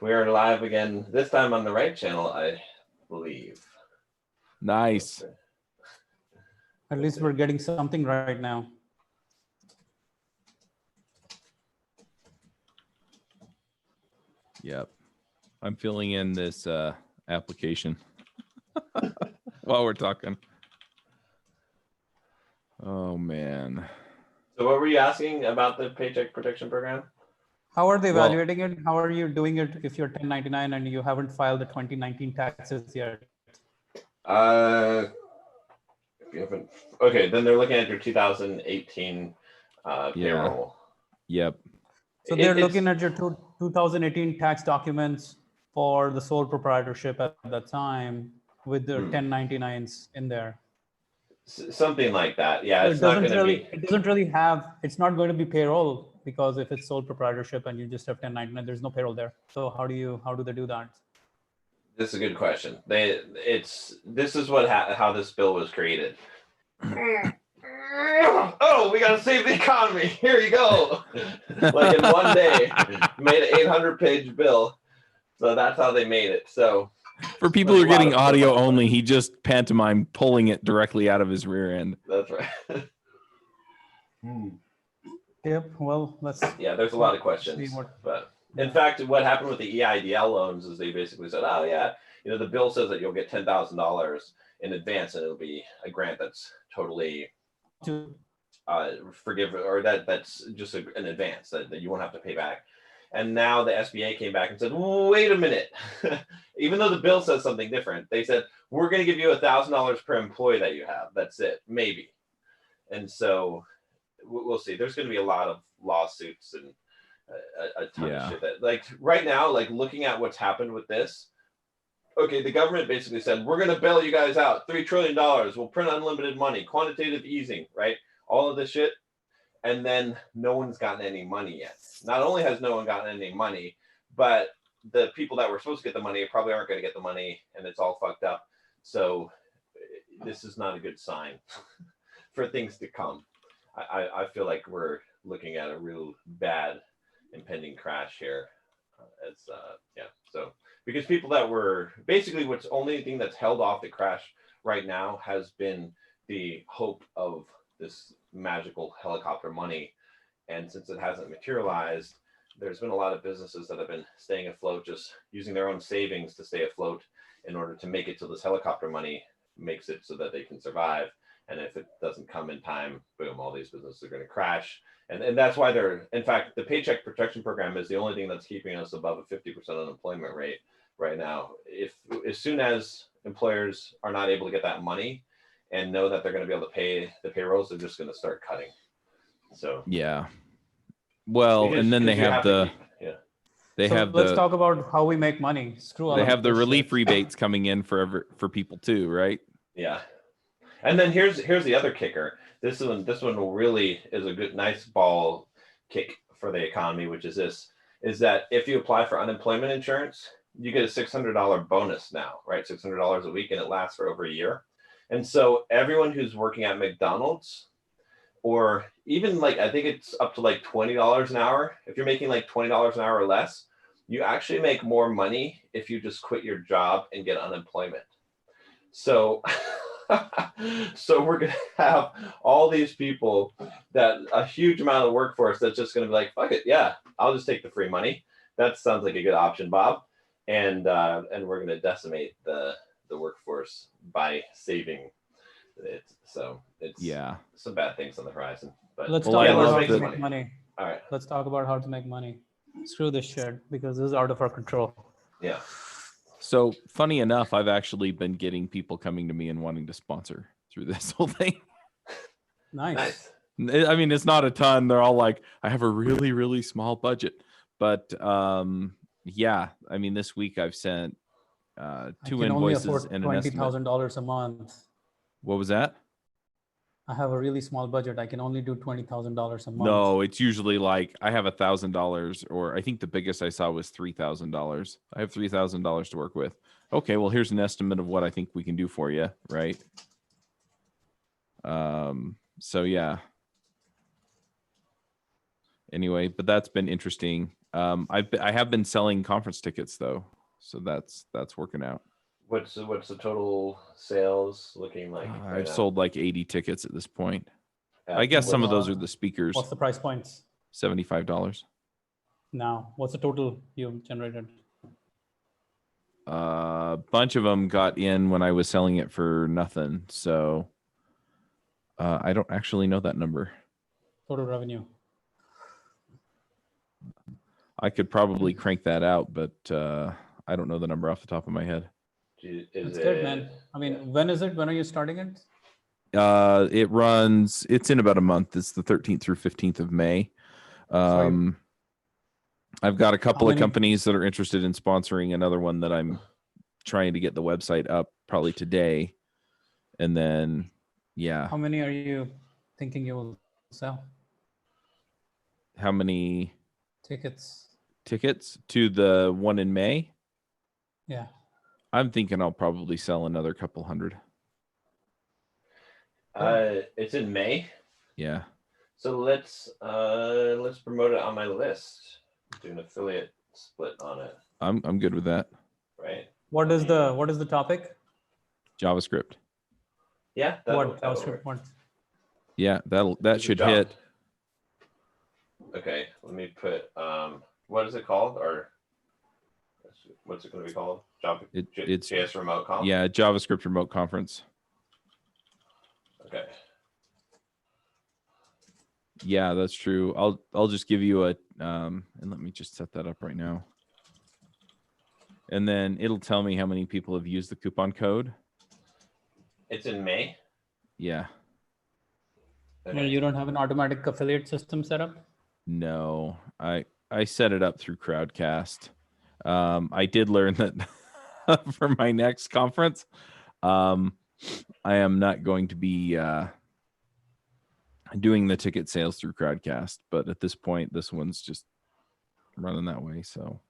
We are live again, this time on the right channel, I believe. Nice. At least we're getting something right now. Yep. I'm filling in this application while we're talking. Oh, man. So what were you asking about the Paycheck Protection Program? How are they evaluating it? How are you doing it if you're 1099 and you haven't filed the 2019 taxes yet? If you haven't, okay, then they're looking at your 2018 payroll. Yep. So they're looking at your 2018 tax documents for the sole proprietorship at that time with the 1099s in there. Something like that. Yeah, So it's not going to be. It doesn't really have. It's not going to be payroll because if it's sole proprietorship and you just have 1099, there's no payroll there. So how do they do that? This is a good question. This is what how this bill was created. Oh, we got to save the economy. Here you go. Like in one day, made an 800-page bill. So that's how they made it. So for people who are getting audio only, he just pantomimed pulling it directly out of his rear end. That's right. Yep. Well, there's a lot of questions. But in fact, what happened with the EIDL loans is they basically said, oh yeah, the bill says that you'll get $10,000 in advance, and it'll be a grant that's totally forgive, or that's just an advance that you won't have to pay back. And now the SBA came back and said, wait a minute. Even though the bill says something different, they said, we're going to give you $1,000 per employee that you have. That's it, maybe. And so we'll see. There's going to be a lot of lawsuits and a ton of shit that, like, right now, like, looking at what's happened with this. Okay, the government basically said, we're going to bail you guys out. $3 trillion. We'll print unlimited money. Quantitative easing, right? All of this shit. And then no one's gotten any money yet. Not only has no one gotten any money, but the people that were supposed to get the money probably aren't going to get the money, and it's all fucked up. So this is not a good sign for things to come. I feel like we're looking at a real bad impending crash here. So because people that were basically what's only thing that's held off the crash right now has been the hope of this magical helicopter money. And since it hasn't materialized, there's been a lot of businesses that have been staying afloat, just using their own savings to stay afloat in order to make it till this helicopter money makes it so that they can survive. And if it doesn't come in time, boom, all these businesses are going to crash. And that's why in fact, the Paycheck Protection Program is the only thing that's keeping us above a 50% unemployment rate right now. As soon as employers are not able to get that money and know that they're going to be able to pay the payrolls, they're just going to start cutting. So yeah. Well, and then they have the let's talk about how we make money. They have the relief rebates coming in for people too, right? Yeah. And then here's the other kicker. This one really is a nice ball kick for the economy, which is that if you apply for unemployment insurance, you get a $600 bonus now, right? $600 a week, and it lasts for over a year. And so everyone who's working at McDonald's, or even like, I think it's up to like $20 an hour. If you're making like $20 an hour or less, you actually make more money if you just quit your job and get unemployment. So, so we're going to have all these people that a huge amount of workforce that's just going to be like, fuck it. Yeah, I'll just take the free money. That sounds like a good option, Bob. And we're going to decimate the workforce by saving it. So it's some bad things on the horizon. But let's talk about how to make money. All right. Let's talk about how to make money. Screw this shit because this is out of our control. Yeah. So funny enough, I've actually been getting people coming to me and wanting to sponsor through this whole thing. Nice. I mean, it's not a ton. They're all like, I have a really, really small budget. But yeah, I mean, this week I've sent 2 invoices and an estimate. $20,000 a month. What was that? I have a really small budget. I can only do $20,000 a month. No, it's usually like I have $1,000, or I think the biggest I saw was $3,000. I have $3,000 to work with. Okay, well, here's an estimate of what I think we can do for you, right? So yeah. Anyway, but that's been interesting. I have been selling conference tickets though, so that's working out. What's the total sales looking like? I've sold like 80 tickets at this point. I Yeah. guess some of those are the speakers. What's the price points? $75. Now, what's the total you generated? A bunch of them got in when I was selling it for nothing. So I don't actually know that number. Total revenue. I could probably crank that out, but I don't know the number off the top of my head. That's good, man. I mean, when is it? When are you starting it? It's in about a month. It's the 13th through 15th of May. I've got a couple of companies that are interested in sponsoring another one that I'm trying to get the website up probably today. And then, yeah. How many are you thinking you will sell? How many tickets to the one in May? Yeah. I'm thinking I'll probably sell another couple hundred. It's in May. Yeah. So let's promote it on my list. Do an affiliate split on it. I'm good with that. Right. What is the topic? JavaScript. Yeah. What JavaScript? What? Yeah, that should hit. Okay, let me put what is it called, or what's it going to be called? It's JS Remote Conf? Yeah, JavaScript Remote Conference. Okay. Yeah, that's true. I'll just give you a and let me just set that up right now. And then it'll tell me how many people have used the coupon code. It's in May. Yeah. Okay. Well, you don't have an automatic affiliate system set up? No, I set it up through Crowdcast. I did learn that for my next conference, I am not going to be doing the ticket sales through Crowdcast, but at this point, this one's just running that way. So,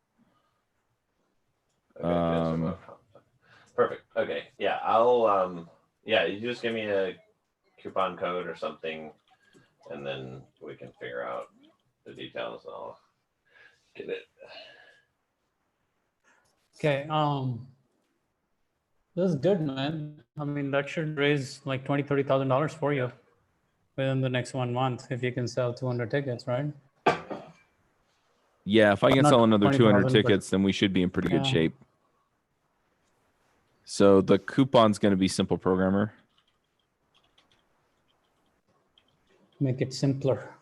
okay, perfect. Okay, yeah, I'll yeah, you just give me a coupon code or something, and then we can figure out the details. And I'll get it. Okay. This is good, man. I mean, that should raise like $20,000-$30,000 for you within the next 1 month if you can sell 200 tickets, right? Yeah, if I can sell another 200 tickets, then we should be in pretty good Yeah. shape. So the coupon's going to be Simple Programmer. Make it simpler.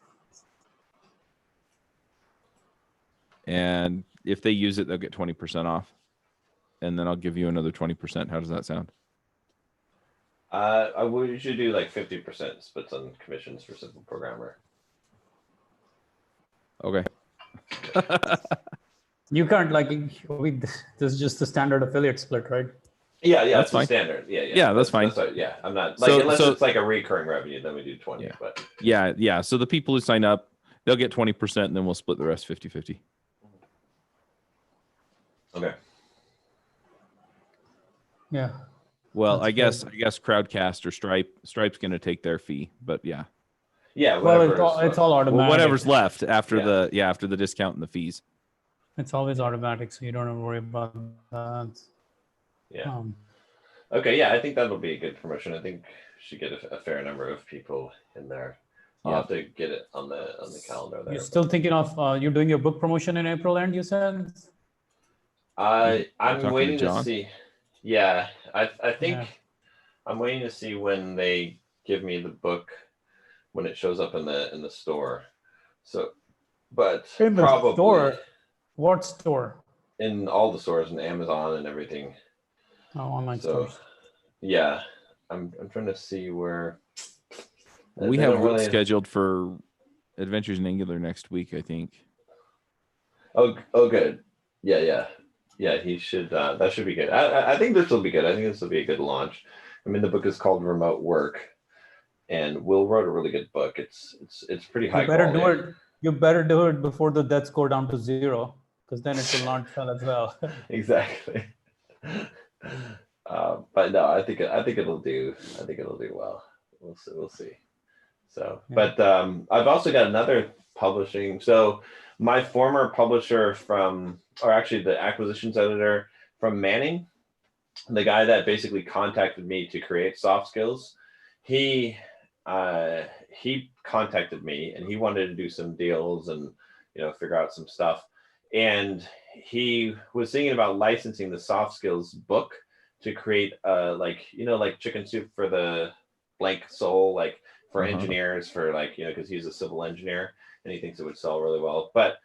And if they use it, they'll get 20% off. And then I'll give you another 20%. How does that sound? We should do like 50% splits on commissions for Simple Programmer. Okay. You can't this is just the standard affiliate split, right? Yeah, that's it's fine. Standard. Yeah, that's fine. Yeah, I'm not like unless it's like a recurring revenue, then we do 20. Yeah. But Yeah. So the people who sign up, they'll get 20%, and then we'll split the rest 50-50. Okay. Yeah. Well, I guess Crowdcast or Stripe's going to take their fee, but yeah. Yeah. Well, it's all automatic. Well, whatever's left after the discount and the fees. It's always automatic, so you don't have to worry about that. Yeah. Okay. Yeah, I think that'll be a good promotion. I think we should get a fair number of people in there. I'll have to get it on the calendar there. You're still thinking of you're doing your book promotion in April end, you said? I'm waiting to see. Yeah, I think Yeah. I'm waiting to see when they give me the book when it shows up in the store. So, but In the probably store? What store? in all the stores and Amazon and everything. Oh, online So, stores. yeah, I'm trying to see where. We they have don't work really- scheduled for Adventures in Angular next week, I think. Oh, good. Yeah. He should. That should be good. I think this will be good. I think this will be a good launch. I mean, the book is called Remote Work, and Will wrote a really good book. It's pretty high quality. You better do it before the deaths go down to 0, because then it will not sell as well. Exactly. But no, I think it'll do. I think it'll do well. We'll see. So, Yeah. but I've also got another publishing. So my former publisher or actually the acquisitions editor from Manning, the guy that basically contacted me to create soft skills, he contacted me and he wanted to do some deals and figure out some stuff. And he was thinking about licensing the soft skills book to create like chicken soup for the blank soul, like for engineers, for like because he's a civil engineer and he thinks it would sell really well. But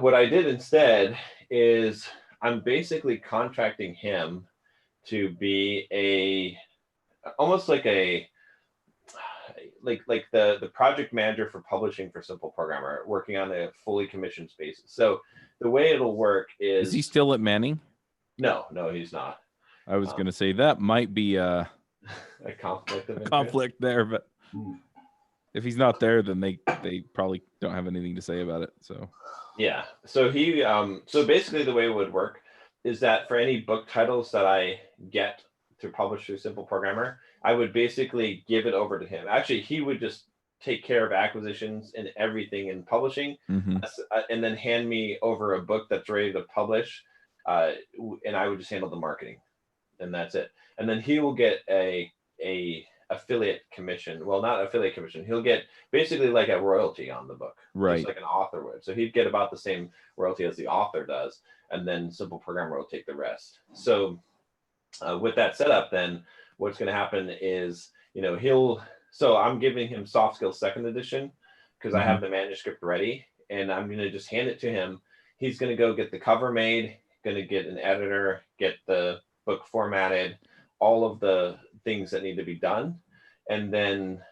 what I did instead is I'm basically contracting him to be almost like the project manager for publishing for Simple Programmer, working on a fully commissioned basis. So the way it'll work is he still at Manning? No, he's not. I was going to say that might be a conflict of interest. Conflict there, but if he's not there, then they probably don't have anything to say about it. So yeah, so he so basically the way it would work is that for any book titles that I get to publish through Simple Programmer, I would basically give it over to him. Actually, he would just take care of acquisitions and everything in publishing, and then hand me over a book that's ready to publish, and I would just handle the marketing, and that's it. And then he will get a affiliate commission. Well, not affiliate commission. He'll get basically like a royalty on the book, right, just like an author would. So he'd get about the same royalty as the author does, and then Simple Programmer will take the rest. So with that setup, then what's going to happen is, so I'm giving him Soft Skills Second Edition because I have the manuscript ready, and I'm going to just hand it to him. He's going to go get the cover made, going to get an editor, get the book formatted, all of the things that need to be done. And then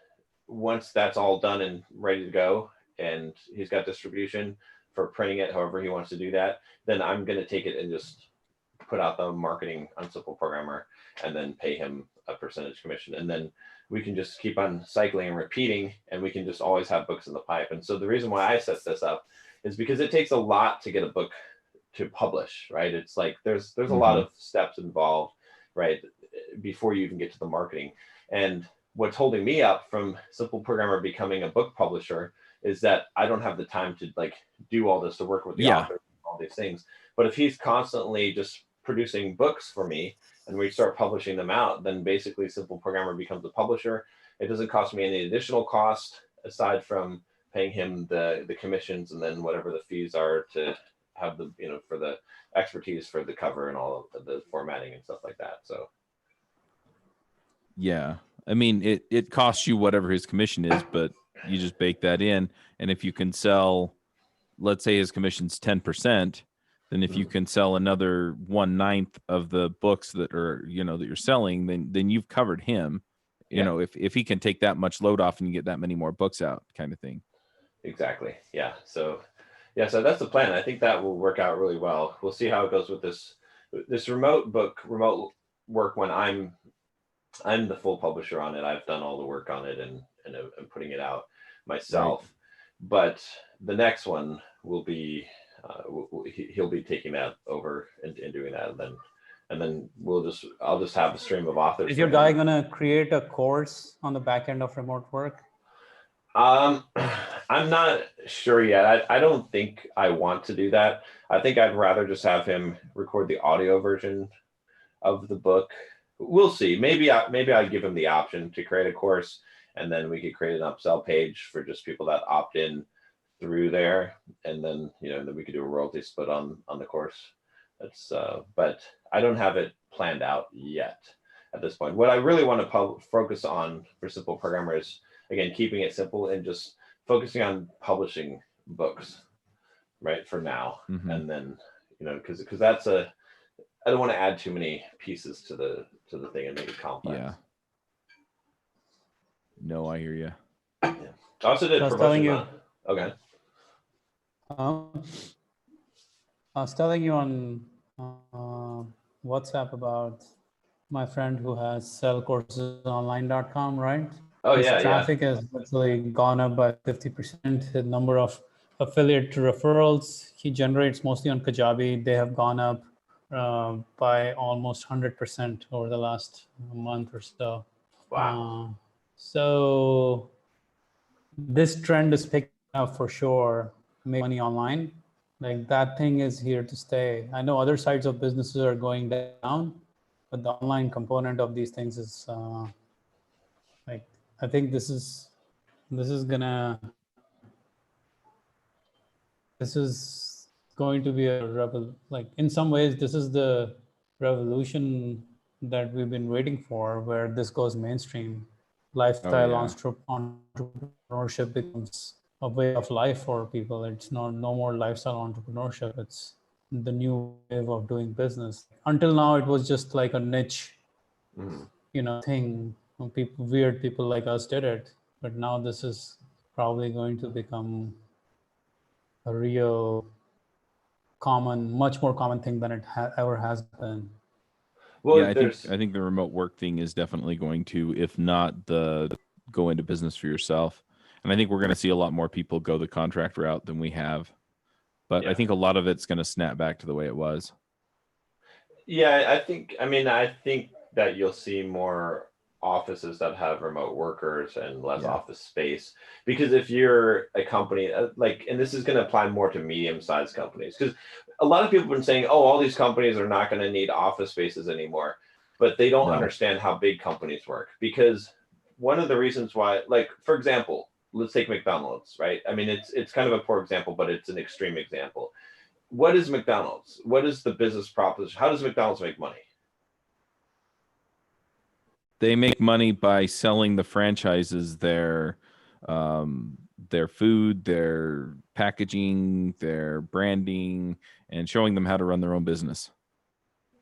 once that's all done and ready to go, and he's got distribution for printing it, however he wants to do that, then I'm going to take it and just put out the marketing on Simple Programmer and then pay him a percentage commission. And then we can just keep on cycling and repeating, and we can just always have books in the pipe. And so the reason why I set this up is because it takes a lot to get a book to publish, right? It's like there's a lot of steps involved, right, before you even get to the marketing. And what's holding me up from Simple Programmer becoming a book publisher is that I don't have the time to like do all this, to work with the author, all these things. But if he's constantly just producing books for me and we start publishing them out, then basically Simple Programmer becomes a publisher. It doesn't cost me any additional cost aside from paying him the commissions and then whatever the fees are to have the, for the expertise for the cover and all of the formatting and stuff like that. So yeah, I mean, it costs you whatever his commission is, but you just bake that in. And if you can sell, let's say his commission's 10%, then if you can sell another 1/9 of the books that are, that you're selling, then you've covered him. If he can take that much load off and you get that many more books out, kind of thing. Exactly. Yeah. So that's the plan. I think that will work out really well. We'll see how it goes with this remote work when I'm the full publisher on it. I've done all the work on it and putting it out myself. Right. But the next one will be he'll be taking that over and doing that, and then I'll just have a stream of authors. Is your guy gonna create a course on the back end of remote work? I'm not sure yet. I don't think I want to do that. I think I'd rather just have him record the audio version of the book. We'll see. Maybe I'd give him the option to create a course, and then we could create an upsell page for just people that opt in through there, and then then we could do a royalty split on the course. That's but I don't have it planned out yet at this point. What I really want to focus on for Simple Programmer is, again, keeping it simple and just focusing on publishing books, right, for now. And then because that's I don't want to add too many pieces to the thing and make it complex. Yeah. No, I hear you. Yeah. I also did promotion. Okay. I was telling you on WhatsApp about my friend who has sellcoursesonline.com, right? Oh, his yeah. Traffic has actually gone up by 50%. The number of affiliate referrals he generates mostly on Kajabi, they have gone up by almost 100% over the last month or so. Wow. So this trend is picking up for sure. Make money online, like that thing is here to stay. I know other sides of businesses are going down, but the online component of these things is like, I think this is gonna this is going to be a like in some ways this is the revolution that we've been waiting for, where this goes mainstream. Lifestyle yeah. entrepreneurship becomes a way of life for people. It's no more lifestyle entrepreneurship. It's the new wave of doing business. Until now, it was just like a niche, Mhm. thing. People, weird people like us did it, but now this is probably going to become a real common, much more common thing than it ever has been. Well, Yeah, there's I think the remote work thing is definitely going to, if not the go into business for yourself. And I think we're going to see a lot more people go the contract route than we have. But I yeah. think a lot of it's going to snap back to the way it was. Yeah, I think that you'll see more offices that have remote workers and less Yeah. office space. Because if you're a company like, and this is going to apply more to medium-sized companies, because a lot of people have been saying, oh, all these companies are not going to need office spaces anymore, but they don't No. understand how big companies work. Because one of the reasons why, like, for example, let's take McDonald's, right? I mean, it's kind of a poor example, but it's an extreme example. What is McDonald's? What is the business proposition? How does McDonald's make money? They make money by selling the franchises their food, their packaging, their branding, and showing them how to run their own business.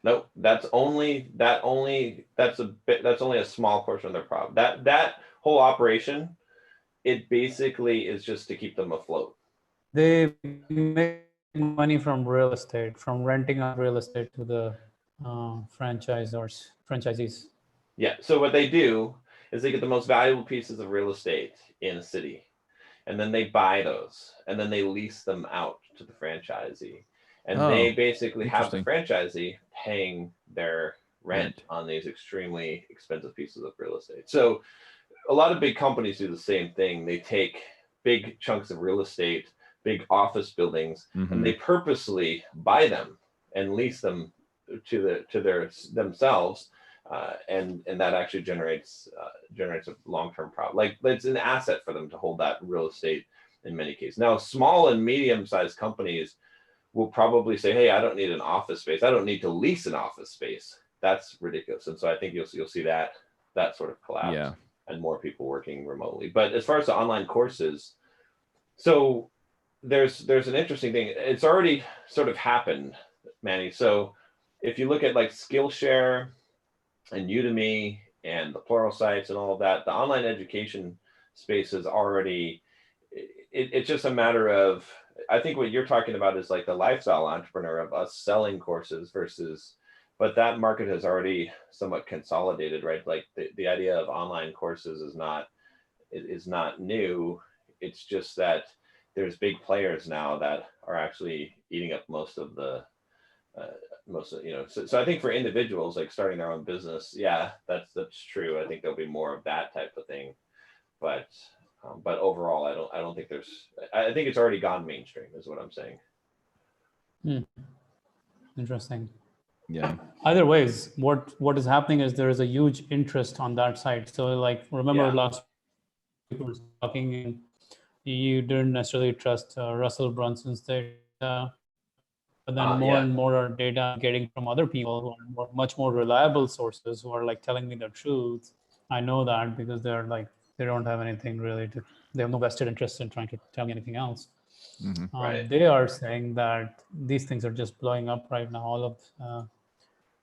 No, that's only a small portion of their problem. That whole operation, it basically is just to keep them afloat. They make money from real estate, from renting out real estate to the franchisees. Yeah. So what they do is they get the most valuable pieces of real estate in a city, and then they buy those, and then they lease them out to the franchisee, and they Oh, basically have the interesting. franchisee paying their rent Rent. on these extremely expensive pieces of real estate. So a lot of big companies do the same thing. They take big chunks of real estate, big office buildings, and they purposely buy them and lease them to their themselves, and that actually generates a long term profit. Like it's an asset for them to hold that real estate in many cases. Now, small and medium sized companies will probably say, "Hey, I don't need an office space. I don't need to lease an office space. That's ridiculous." And so I think you'll see that sort of collapse. Yeah. And more people working remotely. But as far as the online courses, so there's an interesting thing. It's already sort of happened, Manny. So if you look at like Skillshare and Udemy and the plural sites and all of that, the online education space is already it's just a matter of, I think what you're talking about is like the lifestyle entrepreneur of us selling courses versus, but that market has already somewhat consolidated, right? Like the idea of online courses is not new. It's just that there's big players now that are actually eating up most of the uh, so I think for individuals like starting their own business, yeah, that's true. I think there'll be more of that type of thing, but overall, I don't think I think it's already gone mainstream, is what I'm saying. Interesting. Yeah. Either ways, what is happening is there is a huge interest on that side. So like, remember Yeah. last week we were talking, and you didn't necessarily trust Russell Brunson's data, but then more Yeah. and more data I'm getting from other people who are much more reliable sources, who are like telling me the truth. I know that because they're like, they don't have anything really to, they have no vested interest in trying to tell me anything else. Right. They are saying that these things are just blowing up right now. All of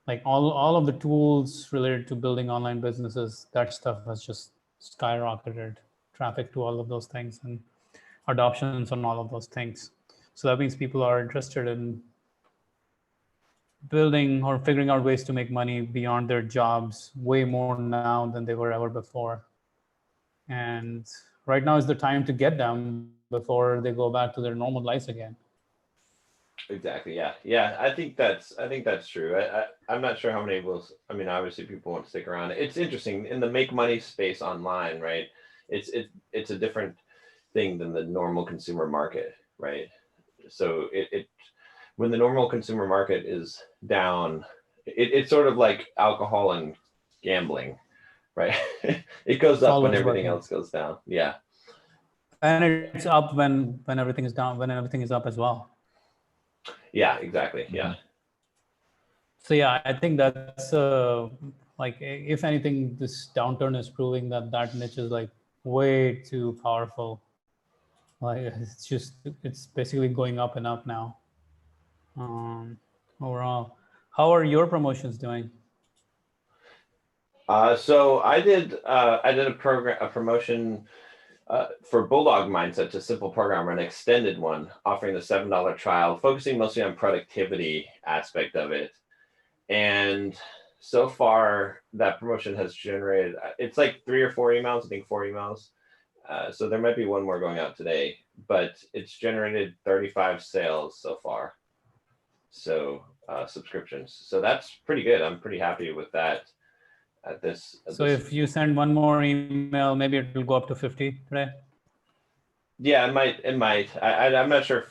like all of the tools related to building online businesses, that stuff has just skyrocketed. Traffic to all of those things and adoptions on all of those things. So that means people are interested in building or figuring out ways to make money beyond their jobs way more now than they were ever before. And right now is the time to get them before they go back to their normal lives again. Exactly. Yeah. I think that's true. I'm not sure how many will. I mean, obviously, people won't stick around. It's interesting in the make money space online, right? It's a different. thing than the normal consumer market, right? So it when the normal consumer market is down, it's sort of like alcohol and gambling, right? It goes It's up when always everything working. else goes down. Yeah. And it's up when everything is down, when everything is up as well. Yeah, exactly. Yeah. So yeah, I think that's like, if anything, this downturn is proving that niche is like way too powerful. Like it's basically going up and up now. Overall, how are your promotions doing? So I did a promotion for Bulldog Mindset, a simple program, or an extended one, offering the $7 trial, focusing mostly on productivity aspect of it. And so far, that promotion has generated, it's like 3 or 4 emails, I think 4 emails. So there might be one more going out today, but it's generated 35 sales so far. So subscriptions. So that's pretty good. I'm pretty happy with that. So if you send one more email, maybe it will go up to 50 today. Yeah, it might. I'm not sure.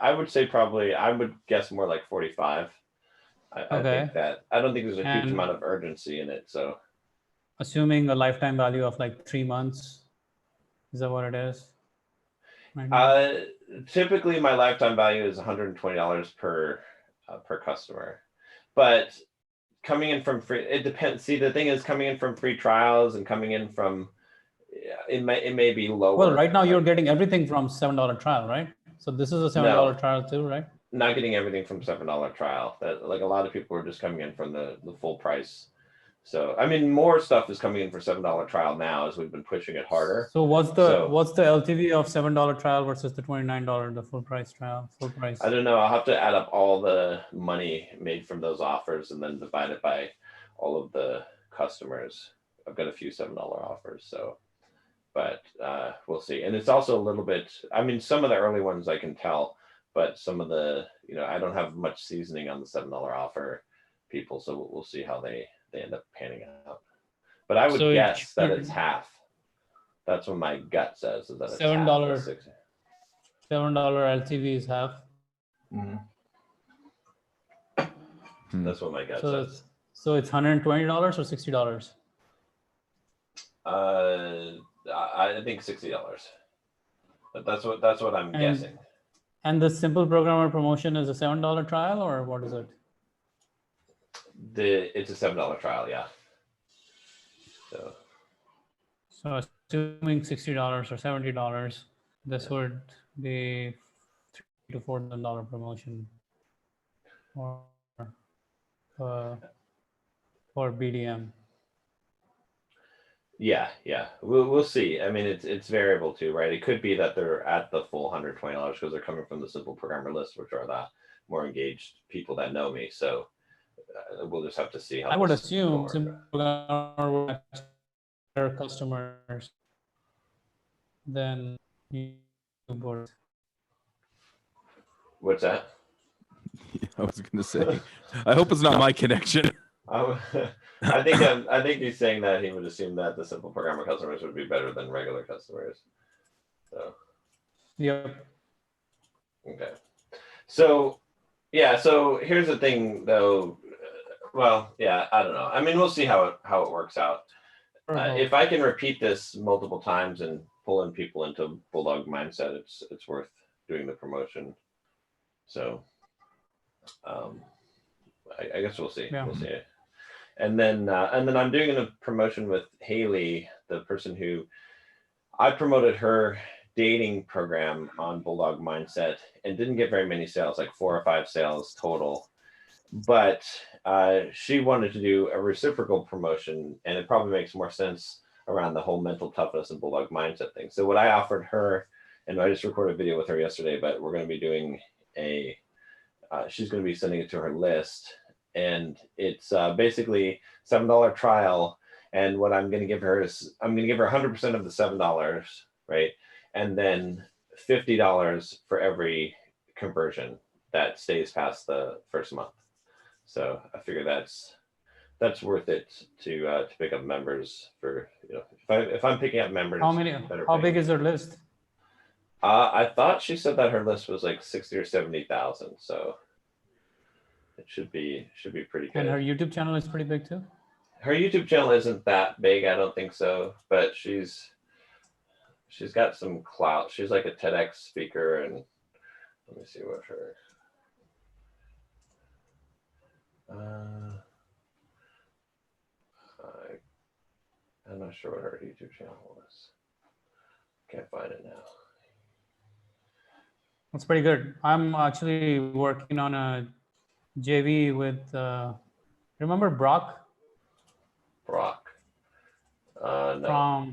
I would say probably, I would guess more like 45. I think that, I don't think there's a huge amount of urgency in it. So assuming a lifetime value of like 3 months, is that what it is? Typically my lifetime value is $120 per customer, but coming in from free, it depends. See, the thing is, coming in from free trials and coming in from, it may be lower. Well, right now you're getting everything from $7 trial, right? So this is a $7 trial too, right? Not getting everything from $7 trial. That, like, a lot of people are just coming in from the full price. So I mean, more stuff is coming in for $7 trial now as we've been pushing it harder. So what's the LTV of $7 trial versus the $29, the full price trial? Full price. I don't know. I'll have to add up all the money made from those offers and then divide it by all of the customers. I've got a few $7 offers, so, but we'll see. And it's also a little bit, I mean, some of the early ones I can tell, but some of the, I don't have much seasoning on the $7 offer people, so we'll see how they end up panning out. But I would guess that it's half. That's what my gut says, is that it's $7 LTV is half. Mm-hmm. That's what my gut says. So it's $120 or $60? I think $60. But that's what I'm guessing. And the simple programmer promotion is a $7 trial, or what is it? It's a $7 trial, yeah. So assuming $60 or $70, this would be $3,000 to $4,000 promotion for BDM. Yeah. We'll see. I mean, it's variable too, right? It could be that they're at the full $120 because they're coming from the simple programmer list, which are the more engaged people that know me. So we'll just have to see how. I would assume simple programmer would have customers than board. What's that? I was going to say, I hope it's not my connection. I think he's saying that he would assume that the simple programmer customers would be better than regular customers. So. Yep. Okay. So, yeah. So here's the thing, though. Well, yeah. I don't know. I mean, we'll see how it works out. If I can repeat this multiple times and pull in people into Bulldog Mindset, it's worth doing the promotion. So, I guess we'll see. Yeah. We'll see. And then I'm doing a promotion with Haley, the person who I promoted her dating program on Bulldog Mindset and didn't get very many sales, like 4 or 5 sales total. But she wanted to do a reciprocal promotion, and it probably makes more sense around the whole mental toughness and Bulldog Mindset thing. So what I offered her, and I just recorded a video with her yesterday, but we're going to be doing she's going to be sending it to her list. And it's basically $7 trial. And what I'm going to give her is, I'm going to give her 100% of the $7, right? And then $50 for every conversion that stays past the first month. So I figure that's worth it to pick up members for, if I'm picking up members. How big is their list? I thought she said that her list was like 60 or 70,000, so it should be pretty And her good. YouTube channel is pretty big too. Her YouTube channel isn't that big, I don't think so, but she's got some clout. She's like a TEDx speaker, and let me see what her. I'm not sure what her YouTube channel was. Can't find it now. That's pretty good. I'm actually working on a JV with, remember Brock Brock. No.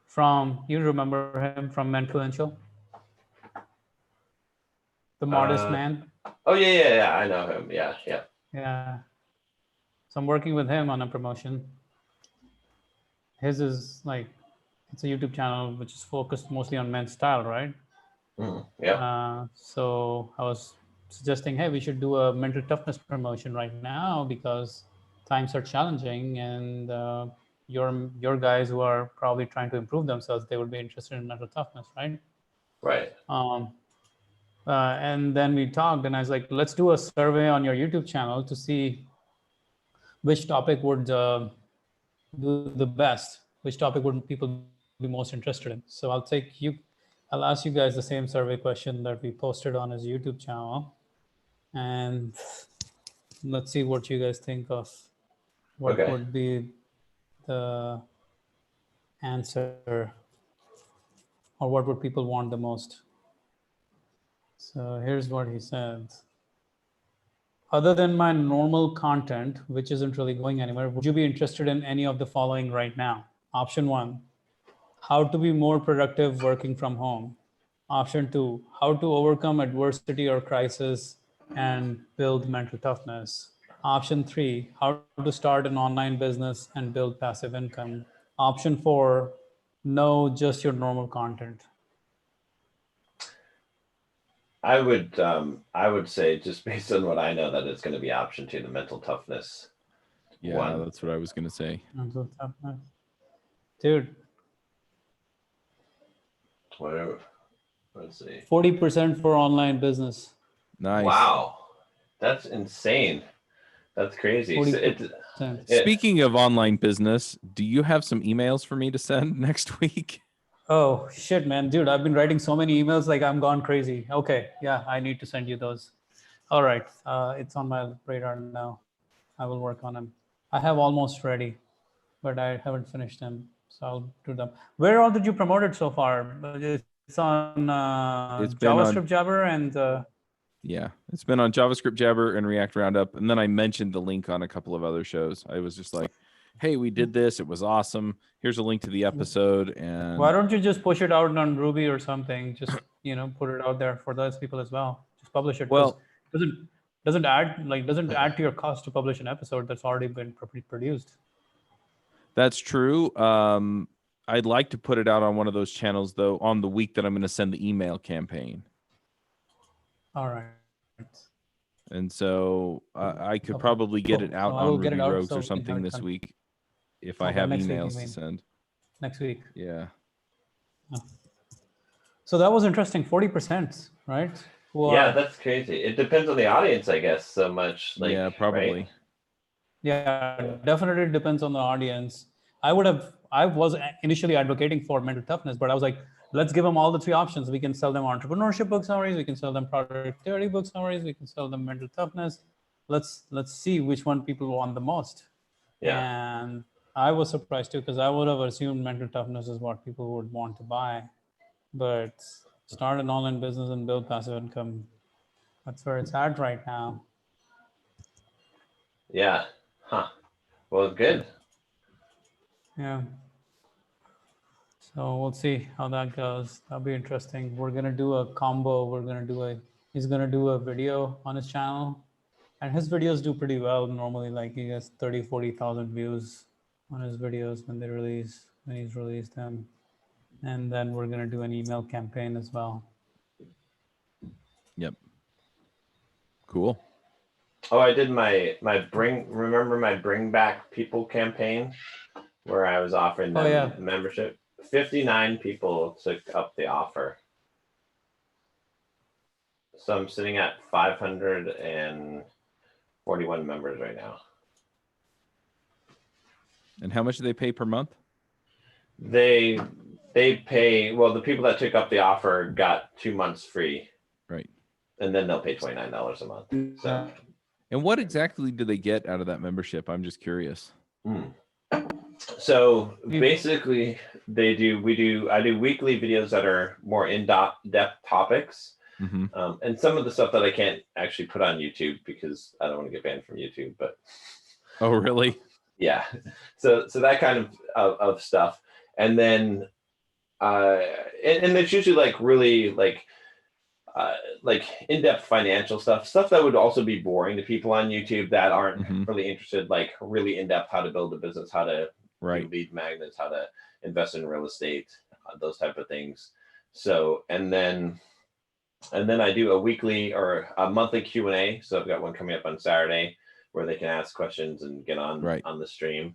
from you remember him from Menfluential, the modest man. Oh yeah. I know him. Yeah. Yeah. So I'm working with him on a promotion. His is like, it's a YouTube channel which is focused mostly on men's style, right? Yeah. So I was suggesting, hey, we should do a mental toughness promotion right now because times are challenging, and your guys who are probably trying to improve themselves, they would be interested in mental toughness, right? Right. And then we talked, and I was like, let's do a survey on your YouTube channel to see which topic would do the best, which topic would people be most interested in. So I'll ask you guys the same survey question that we posted on his YouTube channel, and let's see what you guys think of what Okay. would be the answer, or what would people want the most. So here's what he said. Other than my normal content, which isn't really going anywhere, would you be interested in any of the following right now? Option 1, how to be more productive working from home. Option 2, how to overcome adversity or crisis and build mental toughness. Option 3, how to start an online business and build passive income. Option 4, no, just your normal content. I would say, just based on what I know, that it's going to be option 2, the mental toughness. Yeah, one. that's what I was gonna say. Mental toughness. Dude, Whatever. Let's see. 40% for online business. Nice. Wow, that's insane. That's crazy. So 40%. Speaking of online business, do you have some emails for me to send next week? Oh shit, man, dude, I've been writing so many emails, like I'm gone crazy. Okay, yeah, I need to send you those. All right, it's on my radar now. I will work on them. I have almost ready, but I haven't finished them, so I'll do them. Where all did you promote it so far? It's on It's been on- JavaScript Jabber and Yeah, it's been on JavaScript Jabber and React Roundup, and then I mentioned the link on a couple of other shows. I was just like, "Hey, we did this. It was awesome. Here's a link to the episode." And why don't you just push it out on Ruby or something? Just put it out there for those people as well. Just publish it. 'cause Well- doesn't add to your cost to publish an episode that's already been produced. that's true. I'd like to put it out on one of those channels though on the week that I'm going to send the email campaign. All right. And so I could probably get it out So I will on get Ruby it out Rogues so or we can something have it this done. week if I Okay, have next week, you emails to mean. send. Next week. Yeah. So that was interesting. 40%, right? Yeah, that's crazy. It depends on the audience, I guess, so much. Like, yeah, probably. right? Yeah, definitely depends on the audience. I was initially advocating for mental toughness, but I was like, let's give them all the 3 options. We can sell them entrepreneurship book summaries, we can sell them productivity book summaries, we can sell them mental toughness. Let's see which one people want the most. Yeah. And I was surprised too, because I would have assumed mental toughness is what people would want to buy. But start an online business and build passive income, that's where it's at right now. Yeah. Huh. Well, good. Yeah. So we'll see how that goes. That'll be interesting. We're gonna do a combo. He's gonna do a video on his channel, and his videos do pretty well normally. Like he gets 30,000-40,000 views on his videos when he's released them. And then we're gonna do an email campaign as well. Yep. Cool. Oh, I did my remember my bring back people campaign where I was offering them membership. 59 people took up the offer. So I'm sitting at 541 members right now. And how much do they pay per month? They pay, well, the people that took up the offer got 2 months free, Right. and then they'll pay $29 a month. So And what exactly do they get out of that membership? I'm just curious. So basically I do weekly videos that are more in-depth topics. And some of the stuff that I can't actually put on YouTube because I don't want to get banned from YouTube, but oh, really? Yeah. So that kind of stuff. And then and it's usually like really like in-depth financial stuff that would also be boring to people on YouTube that aren't really interested, like really in-depth how to build a business, how to do lead magnets, how to invest in real estate, those type of things. So and then I do a weekly or a monthly Q&A. So I've got one coming up on Saturday where they can ask questions and get on the stream.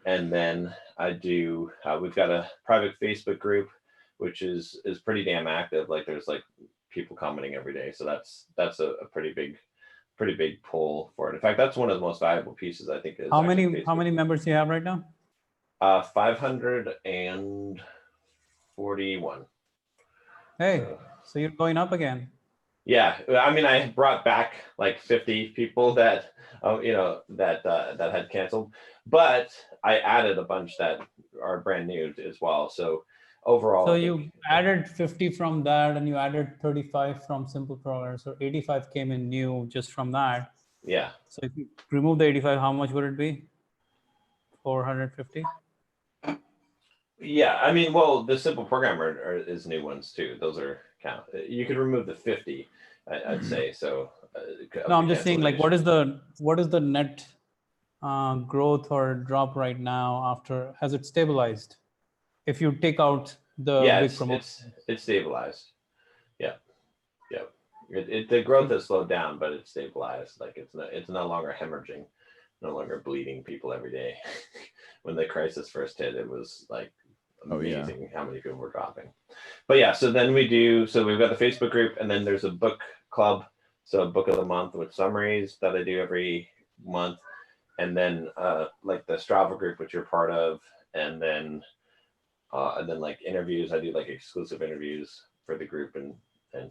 And then I do we've got a private Facebook group which is pretty damn active. Like there's like people commenting every day. So that's a pretty big pull for it. In fact, that's one of the most valuable pieces, I think. Is how many members do you have right now? 541. Hey, so you're going up again. Yeah, I mean, I brought back like 50 people that that had canceled, but I added a bunch that are brand new as well. So overall, so you added 50 from that, and you added 35 from Simple Programs, so 85 came in new just from that. Yeah. So if you remove the 85, how much would it be? 450. Yeah, I mean, well, the Simple Programmer is new ones too. Those are count. You could remove the 50, I'd say. So no, I'm just saying, like, what is the net growth or drop right now? After, has it stabilized? If you take out the big promotion, it's stabilized. Yeah. The growth has slowed down, but it's stabilized. Like it's no longer hemorrhaging, no longer bleeding people every day. When the crisis first hit, it was like amazing how many people were dropping. But yeah, so then we've got the Facebook group, and then there's a book club, so a book of the month with summaries that I do every month, and then like the Strava group, which you're part of, and then like interviews. I do like exclusive interviews for the group and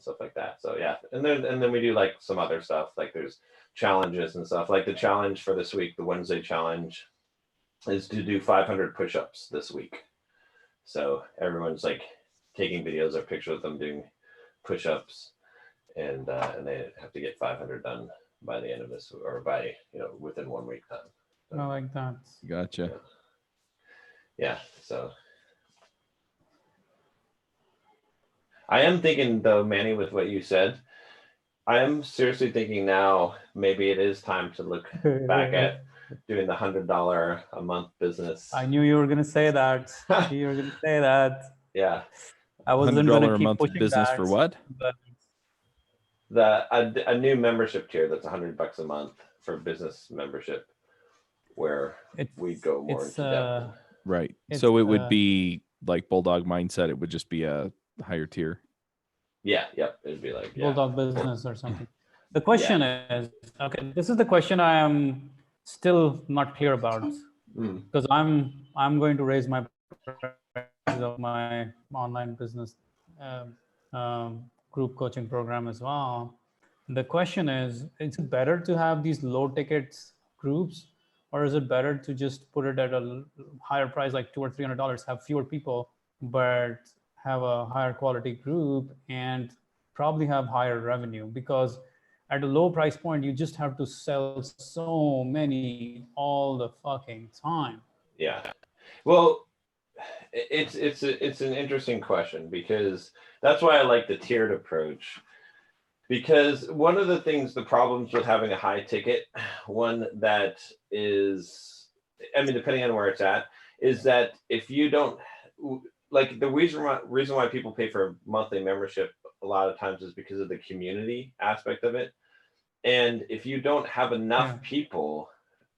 stuff like that. So yeah, and then we do like some other stuff, like there's challenges and stuff. Like the challenge for this week, the Wednesday challenge, is to do 500 push-ups this week. So everyone's like taking videos or pictures of them doing push-ups, and they have to get 500 done by the end of this, or by within 1 week time. So, I like that. Gotcha. Yeah. So I am thinking though, Manny, with what you said, I am seriously thinking now maybe it is time to look back at doing the $100 a month business. I knew you were going to say that. You were going to say that. Yeah. I wasn't going to keep month pushing business that, for what? But a new membership tier that's $100 a month for business membership, where we go more into depth. Right. So it would be like Bulldog Mindset. It would just be a higher tier. Yeah. Yep. It'd be like Bulldog Business or something. The question is, okay, this is the question I am still not clear about, because I'm going to raise my price of my online business group coaching program as well. The question is it better to have these low ticket groups, or is it better to just put it at a higher price, like $200 or $300, have fewer people, but have a higher quality group and probably have higher revenue? Because at a low price point, you just have to sell so many all the fucking time. Yeah. Well, it's an interesting question, because that's why I like the tiered approach. Because one of the problems with having a high ticket one that is, I mean, depending on where it's at, is that if you don't, like, the reason why people pay for a monthly membership a lot of times is because of the community aspect of it. And if you don't have enough people,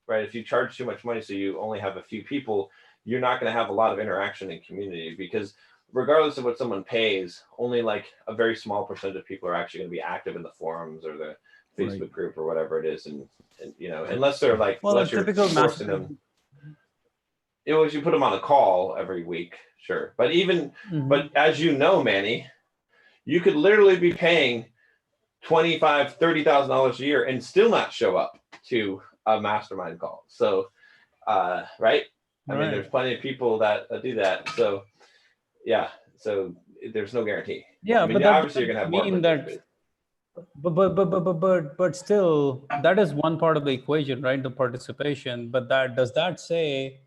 right, if you charge too much money so you only have a few people, you're not going to have a lot of interaction in community. Because regardless of what someone pays, only like a very small percentage of people are actually going to be active in the forums or the Facebook group or whatever it is, and unless they're like, Well, a unless you're typical forcing them. If you put them on a call every week, sure, but but as you know, Manny, you could literally be paying $25,000-$30,000 a year and still not show up to a mastermind call. So, right? I mean, there's plenty of people that do that. So, yeah. So there's no guarantee. Yeah, I mean, but obviously you're gonna have more. But still, that is one part of the equation, right? The participation. But does that say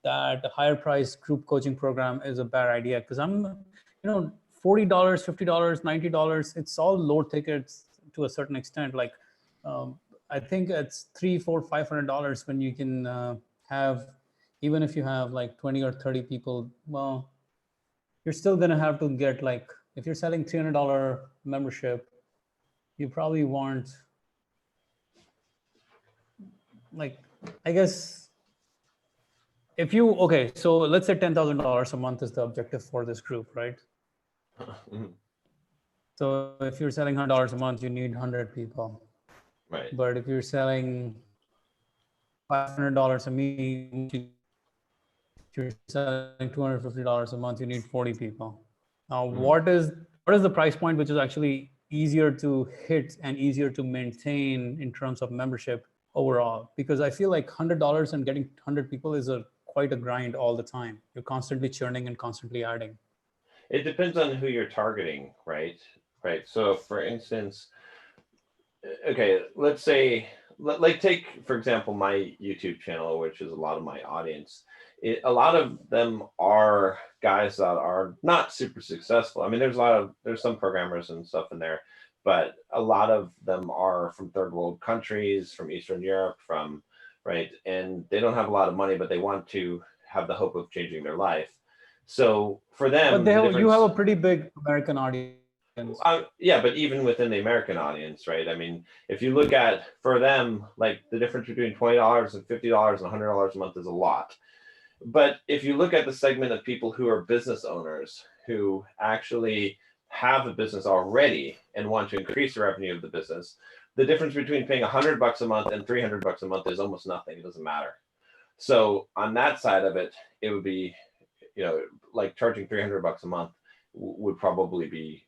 that a higher price group coaching program is a bad idea? Because $40, $50, $90, it's all low tickets to a certain extent. Like, I think it's $300, $400, $500 when you can have, even if you have like 20 or 30 people, well, you're still gonna have to get like, if you're selling $300 membership, you probably want, like, I guess, if you, okay, so let's say $10,000 a month is the objective for this group, right? So if you're selling $100 a month, you need 100 people. Right. But if you're selling $500 a month, if you're selling $250 a month, you need 40 people. Now, what is the price point which is actually easier to hit and easier to maintain in terms of membership overall? Because I feel like $100 and getting 100 people is quite a grind all the time. You're constantly churning and constantly adding. It depends on who you're targeting, right? Right. So, for instance, okay, let's say, like, take for example my YouTube channel, which is a lot of my audience. A lot of them are guys that are not super successful. I mean, there's some programmers and stuff in there, but a lot of them are from third world countries, from Eastern Europe, right, and they don't have a lot of money, but they want to have the hope of changing their life. So for them, but you have a pretty big American audience. Yeah, but even within the American audience, right? I mean, if you look at, for them, like the difference between $20 and $50 and $100 a month is a lot. But if you look at the segment of people who are business owners who actually have a business already and want to increase the revenue of the business, the difference between paying $100 a month and $300 a month is almost nothing. It doesn't matter. So on that side of it, it would be, like charging $300 a month would probably be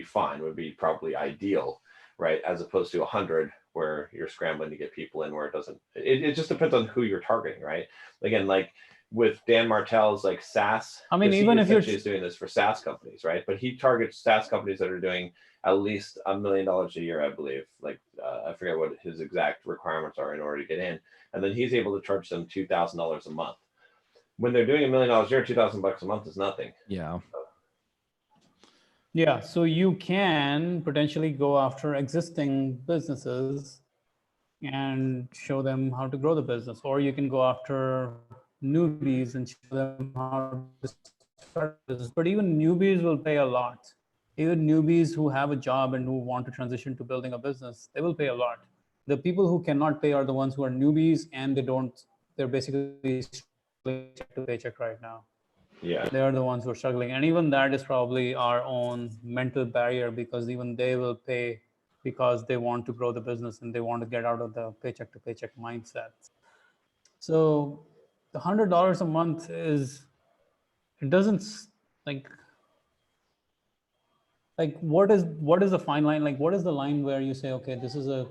fine, would be probably ideal, right? As opposed to 100 where you're scrambling to get people in, where it doesn't, it just depends on who you're targeting, right? Again, like with Dan Martell's like SaaS, I mean, even if you're doing this for SaaS companies, right? But he targets SaaS companies that are doing at least $1 million a year, I believe. Like I forget what his exact requirements are in order to get in, and then he's able to charge them $2,000 a month. When they're doing $1 million a year, $2,000 a month is nothing. Yeah. Yeah, so you can potentially go after existing businesses and show them how to grow the business, or you can go after newbies and show them how to start a business. But even newbies will pay a lot. Even newbies who have a job and who want to transition to building a business, they will pay a lot. The people who cannot pay are the ones who are newbies and they're basically paycheck to paycheck right now. Yeah, they are the ones who are struggling, and even that is probably our own mental barrier, because even they will pay because they want to grow the business and they want to get out of the paycheck to paycheck mindset. So the $100 a month it doesn't, like what is the fine line? Like, what is the line where you say, okay, this is a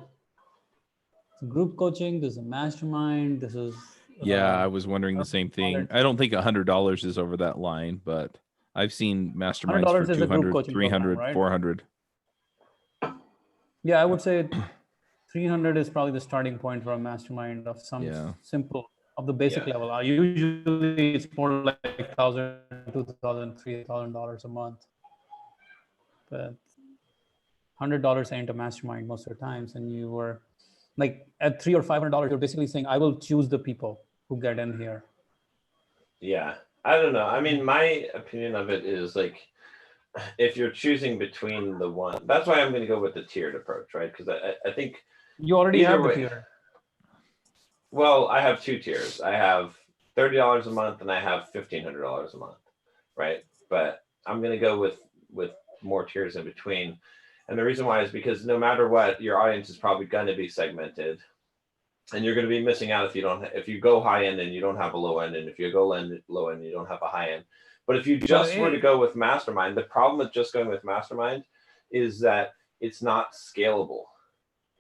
group coaching, this is a mastermind, this is Yeah, I was wondering the same thing. I don't think $100 is over that line, but I've seen masterminds for $100 is a group 200, coaching 300, program, right? 400. Yeah, I would say 300 is probably the starting point for a mastermind of some simple, of the basic level. Usually it's more like $1,000, $2,000, $3,000 a month. But $100 ain't a mastermind most of the times. And you were like at $300 or $500, you're basically saying, I will choose the people who get in here. Yeah, I don't know. I mean, my opinion of it is like, if you're choosing between the one, that's why I'm going to go with the tiered approach, right? Because I think you already have the tier. Well, I have two tiers. I have $30 a month and I have $1,500 a month, right? But I'm going to go with more tiers in between. And the reason why is because no matter what, your audience is probably going to be segmented, and you're going to be missing out if you go high end and you don't have a low end, and if you go low end you don't have a high end. But if you just were to go with mastermind, the problem with just going with mastermind is that it's not scalable.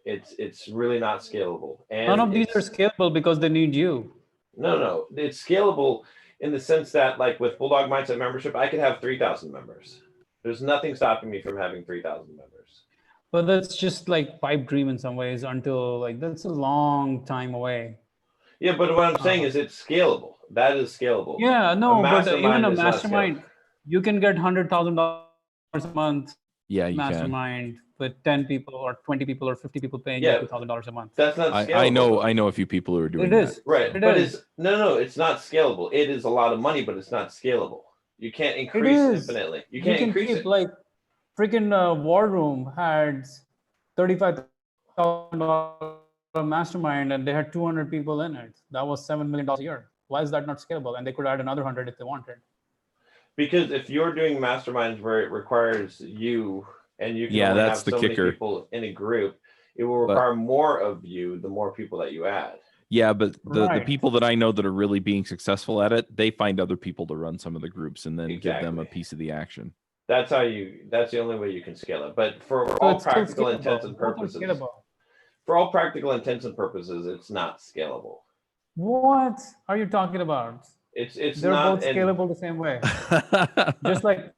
It's really not scalable. And none of these are scalable because they need you. No, it's scalable in the sense that, like with Bulldog Mindset membership, I could have 3,000 members. There's nothing stopping me from having 3,000 members. But that's just like pipe dream in some ways until like that's a long time away. Yeah, but what I'm saying is it's scalable. That is scalable. Yeah, no, but even a is not mastermind, you can get $100,000 a month. Yeah, you mastermind with 10 people or 20 people or 50 people paying you $2,000 a month. That's not scalable. I know a few people who are doing It is. that. Right. It but is. it's it's not scalable. It is a lot of money, but it's not scalable. You can't increase infinitely. You can't increase it. Like freaking War Room had $35,000 mastermind and they had 200 people in it. That was $7 million a year. Why is that not scalable? And they could add another 100 if they wanted. Because if you're doing masterminds where it requires you and you can only that's have the so kicker. many people in a group, it will require more of you the more people that you add. Yeah, but the people that I know that are really being successful at it, they find other people to run some of the groups and then give them a piece of the action. That's the only way you can scale it. But for all practical intents and purposes, it's not scalable. What are you talking about? They're both scalable the same way. Just like,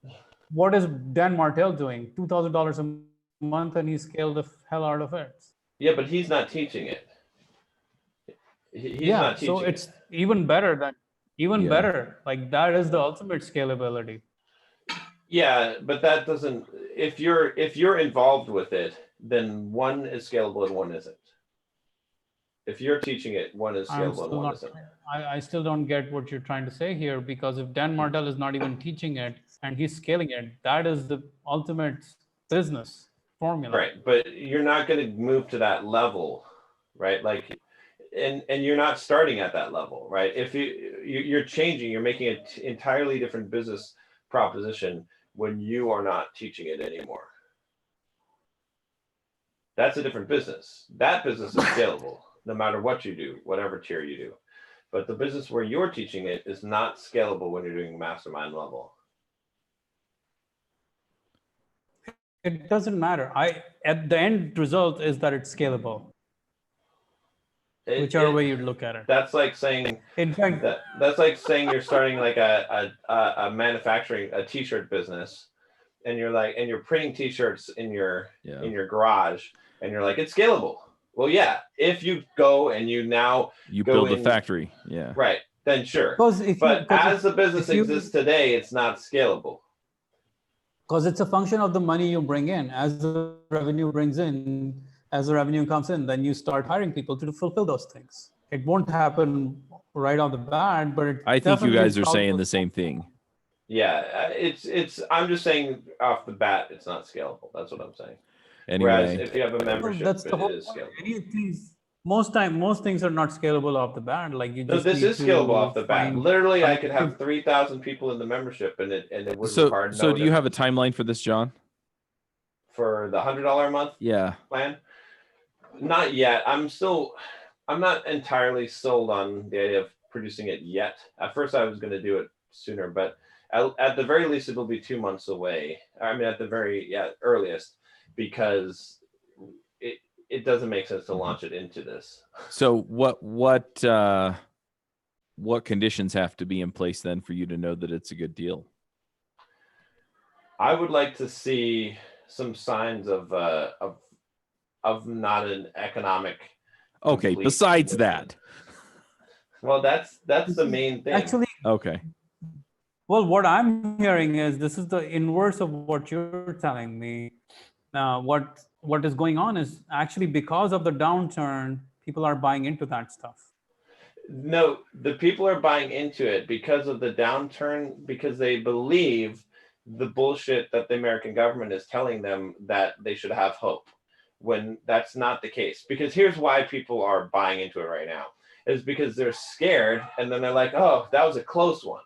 what is Dan Martell doing? $2,000 a month, and he scaled the hell out of it. Yeah, but he's not teaching it. He's not teaching so it's even better better. Like that is the ultimate scalability. Yeah, but that doesn't. If you're involved with it, then one is scalable and one isn't. If you're teaching it, one is scalable and one isn't. I still don't get what you're trying to say here, because if Dan Martell is not even teaching it and he's scaling it, that is the ultimate business formula. Right, but you're not going to move to that level, right? Like, and you're not starting at that level, right? If you're changing, you're making an entirely different business proposition when you are not teaching it anymore. That's a different business. That business is scalable, no matter what you do, whatever tier you do. But the business where you're teaching it is not scalable when you're doing mastermind level. It doesn't matter. At the end result is that it's scalable. Whichever way you look at it. That's like saying, in fact, that's like saying you're starting like a manufacturing a t-shirt business, and you're printing t-shirts in your garage, and you're like, it's scalable. Well, yeah, if you go and you build a factory, right, then sure. But as the business exists today, it's not scalable. Because it's a function of the money you bring in. As the revenue comes in, then you start hiring people to fulfill those things. It won't happen right off the bat, but I think you guys are saying the same thing. Yeah, it's. I'm just saying off the bat, it's not scalable. That's what I'm saying. Anyway, whereas if you have a membership, that's the whole it is scalable. Most things are not scalable off the bat. Like you just this is scalable off the bat. Literally, I could have 3,000 people in the membership, and it would require. So do you have a timeline for this, John? For the $100 a month plan? Not yet. I'm not entirely sold on the idea of producing it yet. At first, I was going to do it sooner, but at the very least, it'll be 2 months away. I mean, at the very earliest, because it doesn't make sense to launch it into this. So what conditions have to be in place then for you to know that it's a good deal? I would like to see some signs of not an economic. Okay. Besides that. Well, that's the main thing. Actually. Okay. Well, what I'm hearing is this is the inverse of what you're telling me. What is going on is actually because of the downturn, people are buying into that stuff. No, the people are buying into it because of the downturn, because they believe the bullshit that the American government is telling them that they should have hope, when that's not the case. Because here's why people are buying into it right now, is because they're scared, and then they're like, oh, that was a close one.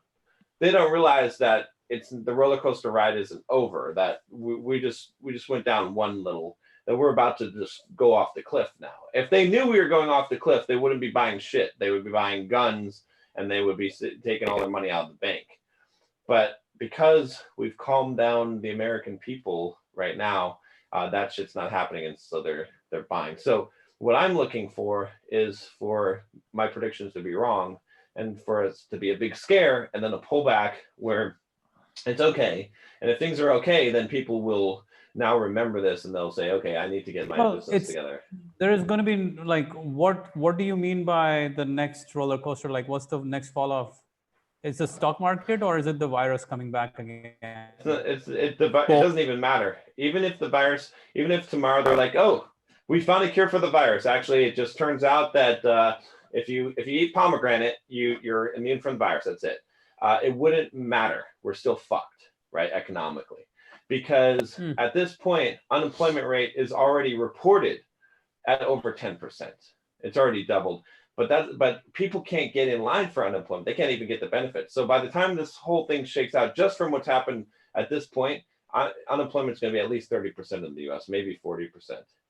They don't realize that it's the roller coaster ride isn't over. That we just went down one little. That we're about to just go off the cliff now. If they knew we were going off the cliff, they wouldn't be buying shit. They would be buying guns, and they would be taking all their money out of the bank. But because we've calmed down the American people right now, that shit's not happening, and so they're buying. So what I'm looking for is for my predictions to be wrong, and for us to be a big scare, and then a pullback where it's okay. And if things are okay, then people will now remember this, and they'll say, okay, I need to get my business together. There is going to be like, what do you mean by the next roller coaster? Like, what's the next fall off? Is the stock market, or is it the virus coming back again? It doesn't even matter. Even if tomorrow they're like, oh, we found a cure for the virus. Actually, it just turns out that if you eat pomegranate, you're immune from the virus. That's it. It wouldn't matter. We're still fucked, right, economically. Because at this point, unemployment rate is already reported at over 10%. It's already doubled. But people can't get in line for unemployment. They can't even get the benefits. So by the time this whole thing shakes out, just from what's happened at this point, unemployment is going to be at least 30% in the US, maybe 40%.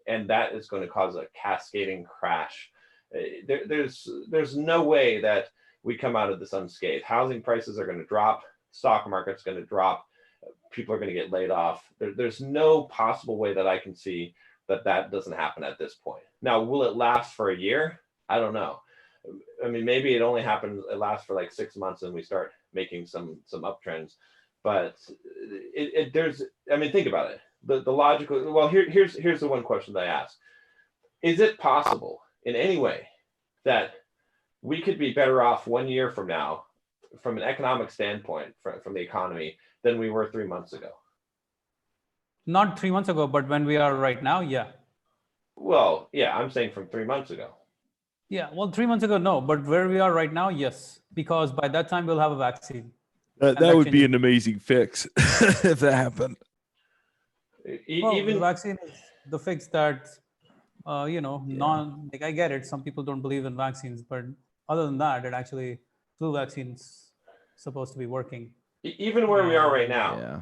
And that is going to cause a cascading crash. There's no way that we come out of this unscathed. Housing prices are going to drop. Stock market's going to drop. People are going to get laid off. There's no possible way that I can see that doesn't happen at this point. Now, will it last for a year? I don't know. I mean, maybe it lasts for like 6 months and we start making some uptrends. But think about it. The logical, well, here's the one question that I ask. Is it possible in any way that we could be better off 1 year from now, from an economic standpoint, from the economy, than we were 3 months ago? Not 3 months ago, but when we are right now, yeah. Well, yeah, I'm saying from 3 months ago. Yeah, well, 3 months ago, no, but where we are right now, yes, because by that time we'll have a vaccine. That would be an amazing fix if that happened. The vaccine is the fix that, I get it. Some people don't believe in vaccines, but other than that, flu vaccine's supposed to be working. Even where we are right now. Yeah.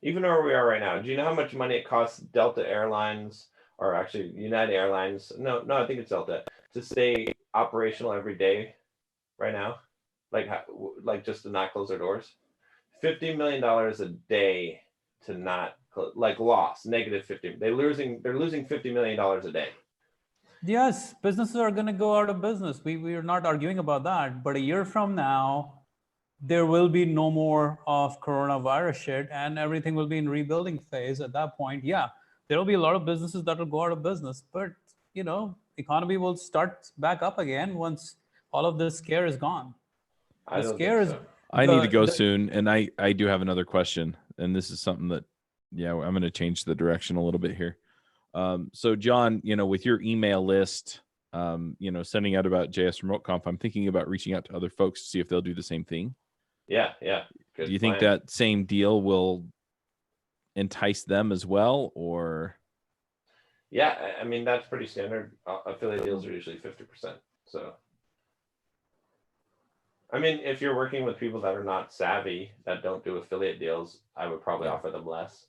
Even where we are right now. Do you know how much money it costs Delta Airlines, or actually United Airlines? No, I think it's Delta, to stay operational every day right now, like just to not close their doors. $50 million a day to not loss, negative 50. They're losing $50 million a day. Yes, businesses are going to go out of business. We are not arguing about that. But a year from now, there will be no more of coronavirus shit, and everything will be in rebuilding phase. At that point, yeah, there will be a lot of businesses that will go out of business. But economy will start back up again once all of this scare is gone. I need to go soon, and I do have another question, and this is something that, I'm going to change the direction a little bit here. So John, with your email list, sending out about JS Remote Conf, I'm thinking about reaching out to other folks to see if they'll do the same thing. Yeah. Do you think that same deal will entice them as well, or? Yeah, I mean, that's pretty standard. Affiliate deals are usually 50%. So, I mean, if you're working with people that are not savvy, that don't do affiliate deals, I would probably offer them less.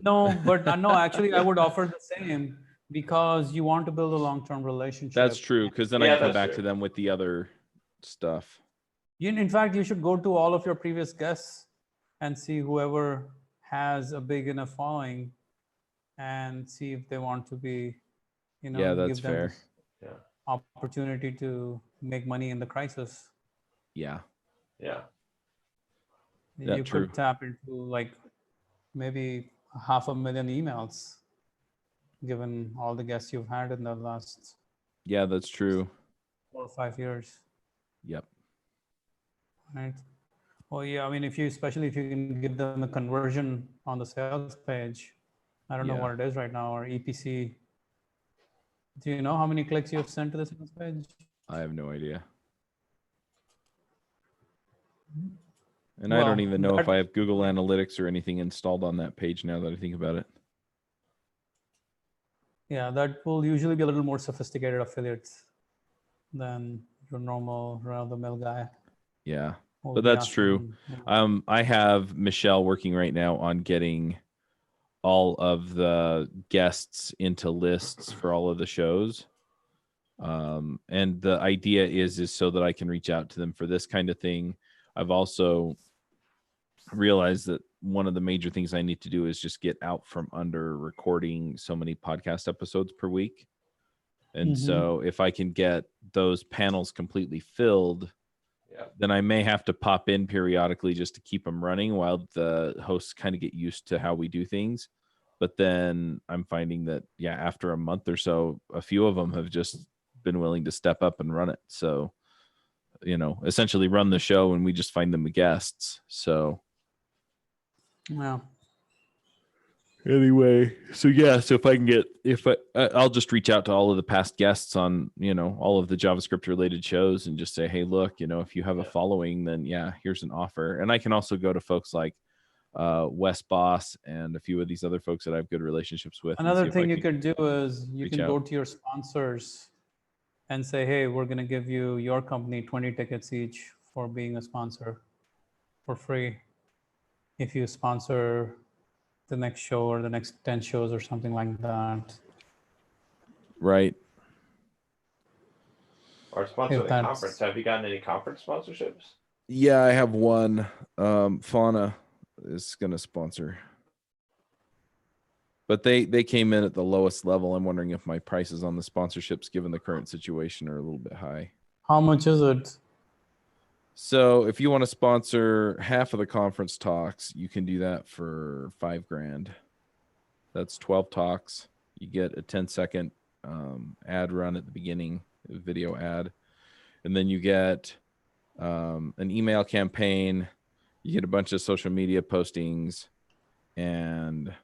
No, but no, actually, I would offer the same, because you want to build a long-term relationship. That's true, because then I can come back to them with the other stuff. In fact, you should go to all of your previous guests and see whoever has a big enough following, and see if they want to be, that's give them fair. Opportunity to make money in the crisis. Yeah. You could tap into maybe 500,000 emails, given all the guests you've had in the last. Yeah, that's true. 4 or 5 years. Yep. Right. Well, yeah. I mean, especially if you can give them a conversion on the sales page. I don't know what it is right now, or EPC. Do you know how many clicks you have sent to the sales page? I have no idea. And I don't even know if I have Google Analytics or anything installed on that page now that I think about it. Yeah, that will usually be a little more sophisticated affiliates than your normal run-of-the-mill guy. Yeah. What But would be that's true. awesome. I have Michelle working right now on getting all of the guests into lists for all of the shows. And the idea is so that I can reach out to them for this kind of thing. I've also realized that one of the major things I need to do is just get out from under recording so many podcast episodes per week. And so if I can get those panels completely filled, then I may have to pop in periodically just to keep them running while the hosts kind of get used to how we do things. But then I'm finding that, after a month or so, a few of them have just been willing to step up and run it. So, essentially run the show, and we just find them guests. So Yeah. anyway, so if I can I'll just reach out to all of the past guests on, all of the JavaScript related shows and just say, hey, look, if you have a following, then here's an offer. And I can also go to folks like Wes Boss and a few of these other folks that I have good relationships with. Another thing you could do is you can go out. to your sponsors and say, hey, we're going to give your company 20 tickets each for being a sponsor for free if you sponsor the next show or the next 10 shows or something like that. Or sponsor the conference. Have you gotten any conference sponsorships? Yeah, I have one. Fauna is going to sponsor. But they came in at the lowest level. I'm wondering if my prices on the sponsorships, given the current situation, are a little bit high. How much is it? So if you want to sponsor half of the conference talks, you can do that for $5,000. That's 12 talks. You get a 10-second ad run at the beginning, a video ad. And then you get an email campaign. You get a bunch of social media postings, and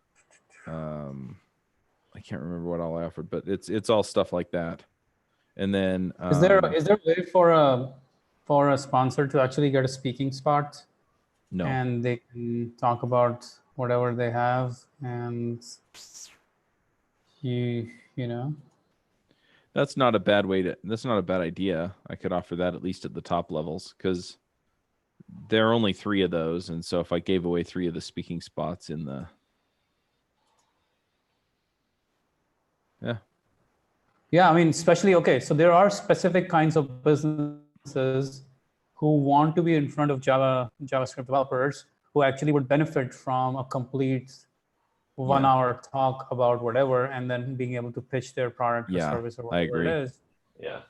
I can't remember what all I offered, but it's all stuff like that. And then is there a way for a sponsor to actually get a speaking spot? No. And they can talk about whatever they have, and you know. That's not a bad idea. I could offer that at least at the top levels, because there are only 3 of those. And so if I gave away 3 of the speaking spots in the I mean, especially, so there are specific kinds of businesses who want to be in front of JavaScript developers who actually would benefit from a complete 1-hour talk about whatever, and then being able to pitch their product or service or whatever it is. Yeah.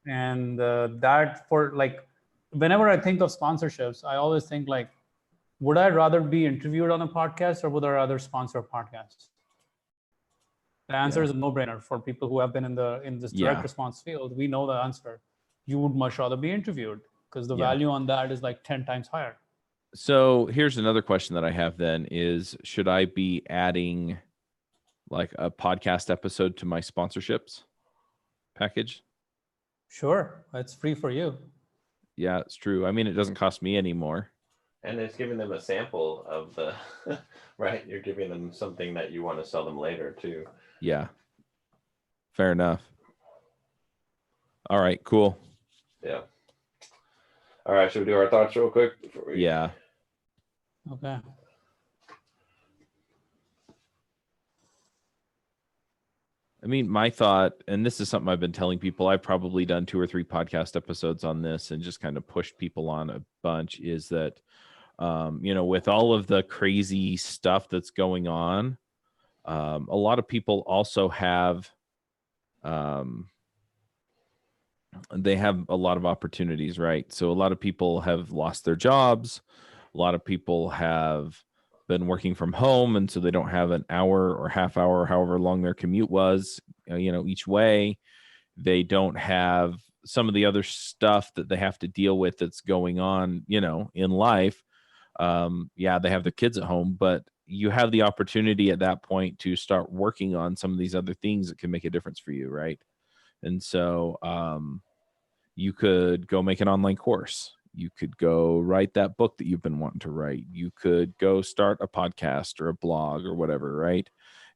And that, for whenever I think of sponsorships, I always think would I rather be interviewed on a podcast, or would I rather sponsor a podcast? The answer is a no-brainer for people who have been in this direct response field. We know the answer. You would much rather be interviewed, because the value on that is 10 times higher. So here's another question that I have then is, should I be adding a podcast episode to my sponsorships package? Sure. It's free for you. Yeah, it's true. I mean, it doesn't cost me anymore. And it's giving them a sample of the, right? You're giving them something that you want to sell them later too. Yeah. Fair enough. All right, cool. Yeah. All right, should we do our thoughts real quick? Yeah. Okay. I mean, my thought, and this is something I've been telling people, I've probably done 2 or 3 podcast episodes on this and just kind of pushed people on a bunch, is that, with all of the crazy stuff that's going on, a lot of people also have, they have a lot of opportunities, right? So a lot of people have lost their jobs. A lot of people have been working from home, and so they don't have an hour or half hour, however long their commute was, each way. They don't have some of the other stuff that they have to deal with that's going on, in life. They have their kids at home, but you have the opportunity at that point to start working on some of these other things that can make a difference for you, right? And so you could go make an online course. You could go write that book that you've been wanting to write. You could go start a podcast or a blog or whatever, right?